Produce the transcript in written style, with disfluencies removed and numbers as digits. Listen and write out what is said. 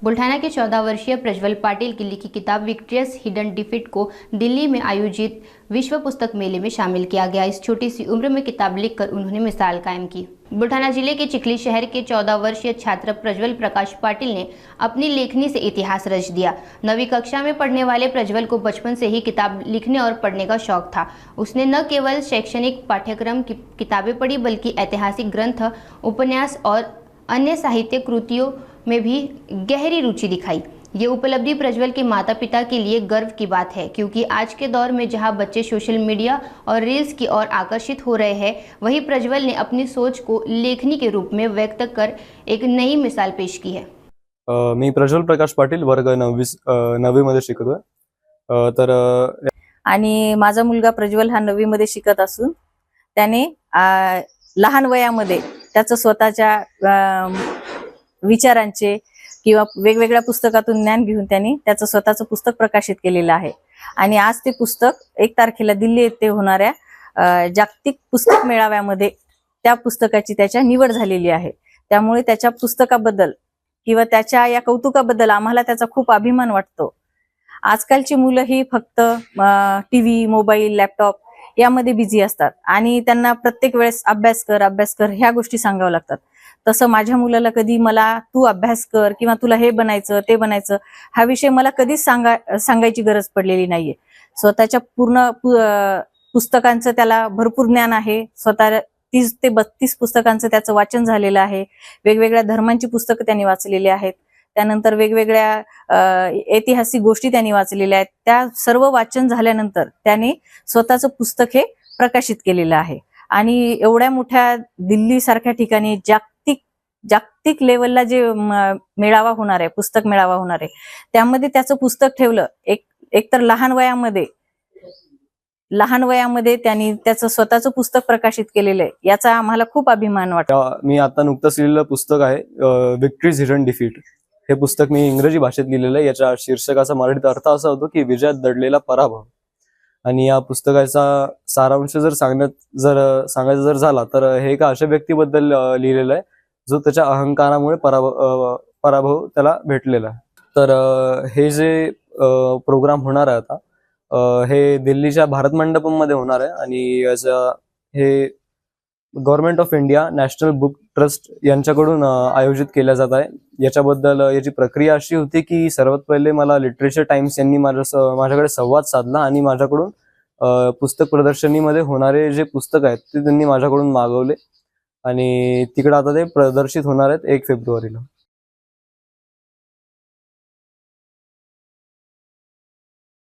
बुल्ढाना के 14 वर्षीय प्रज्वल पाटिल की लिखी किताब विक्ट्रियस हिडन डिफीट को दिल्ली में आयोजित विश्व पुस्तक मेले में शामिल किया गया। इस छोटी सी उम्र में किताब लिखकर उन्होंने मिसाल कायम की। बुल्ढाना जिले के चिखली शहर के 14 वर्षीय छात्र प्रज्वल प्रकाश पाटिल ने अपनी लेखनी से इतिहास रच दिया। 9वीं कक्षा में पढ़ने वाले प्रज्वल को बचपन से ही किताब लिखने और पढ़ने का शौक था। उसने न केवल शैक्षणिक पाठ्यक्रम की किताबें पढ़ी बल्कि ऐतिहासिक ग्रंथ, उपन्यास और अन्य साहित्य कृतियों में भी गहरी रुचि दिखाई। ये उपलब्धि प्रज्वल के माता पिता के लिए गर्व की बात है, क्योंकि आज के दौर में जहां बच्चे सोशल मीडिया और रील्स की ओर आकर्षित हो रहे हैं, वहीं प्रज्वल ने अपनी सोच को लेखनी के रूप में व्यक्त कर एक नई मिसाल पेश की है। मी प्रज्वल प्रकाश पाटील, वर्ग 9वी मध्ये शिकतोय। तर आणि माझा मुलगा प्रज्वल हा 9वी मध्ये शिकत असून त्याने लहान वयामध्ये त्याचं स्वतःच्या विचारांचे किंवा वेगवेगळ्या पुस्तकातून ज्ञान घेऊन त्यांनी त्याचं स्वतःचं पुस्तक प्रकाशित केलेलं आहे। आणि आज ते पुस्तक 1 तारखेला दिल्ली येथे होणाऱ्या जागतिक पुस्तक मेळाव्यामध्ये त्या पुस्तकाची त्याच्या निवड झालेली आहे। त्यामुळे त्याच्या पुस्तकाबद्दल किंवा त्याच्या या कौतुकाबद्दल आम्हाला त्याचा खूप अभिमान वाटतो। आजकालची मुलं ही फक्त टीव्ही, मोबाईल, लॅपटॉप यामध्ये बिझी असतात आणि त्यांना प्रत्येक वेळेस अभ्यास कर ह्या गोष्टी सांगाव्या लागतात। तसं माझ्या मुलाला कधी मला तू अभ्यास कर किंवा तुला हे बनायचं ते बनायचं हा विषय मला कधीच सांगायची गरज पडलेली नाहीये। स्वतःच्या पूर्ण पुस्तकांचं त्याला भरपूर ज्ञान आहे। स्वतः 30 ते 32 पुस्तकांचं त्याचं वाचन झालेलं आहे। वेगवेगळ्या धर्मांची पुस्तकं त्यांनी वाचलेली आहेत। त्यानंतर वेगवेगळ्या ऐतिहासिक गोष्टी त्यांनी वाचलेल्या आहेत। त्या सर्व वाचन झाल्यानंतर त्याने स्वतःचं पुस्तक हे प्रकाशित केलेलं आहे। आणि एवढ्या मोठ्या दिल्ली सारख्या ठिकाणी जागतिक लेवलला जे मेळावा होणार आहे, पुस्तक मेळावा होणार आहे, त्यामध्ये त्याचं पुस्तक ठेवलं। एक तर लहान वयामध्ये त्यांनी त्याचं स्वतःचं पुस्तक प्रकाशित केलेलं आहे, याचा आम्हाला खूप अभिमान वाटतो। मी आता नुकतंच लिहिलेलं पुस्तक आहे विक्ट्रीज हिडन डिफीट। हे पुस्तक मी इंग्रजी भाषेत लिहिलेलं आहे। याच्या शीर्षकाचा मराठीत अर्थ असा होतो की विजयात दडलेला पराभव। आणि या पुस्तकाचा सारांश जर सांगायचं जर झाला तर हे एका अशा व्यक्तीबद्दल लिहिलेलं आहे जो त्याच्या अहंकारामुळे पराभव त्याला भेटलेला आहे। तर हे जे प्रोग्राम होणार आहे आता हे दिल्लीच्या भारत मंडपम मध्ये होणार आहे आणि हे government of India national book trust यांच्याकडून आयोजित केल्या जात आहे। याच्याबद्दल याची प्रक्रिया अशी होती की सर्वात पहिले मला लिटरेचर टाइम्स यांनी माझ्याकडे संवाद साधला आणि माझ्याकडून पुस्तक प्रदर्शनीमध्ये होणारे जे पुस्तक आहेत ते त्यांनी माझ्याकडून मागवले आणि तिकडे आता ते प्रदर्शित होणार आहेत 1 फेब्रुवारीला।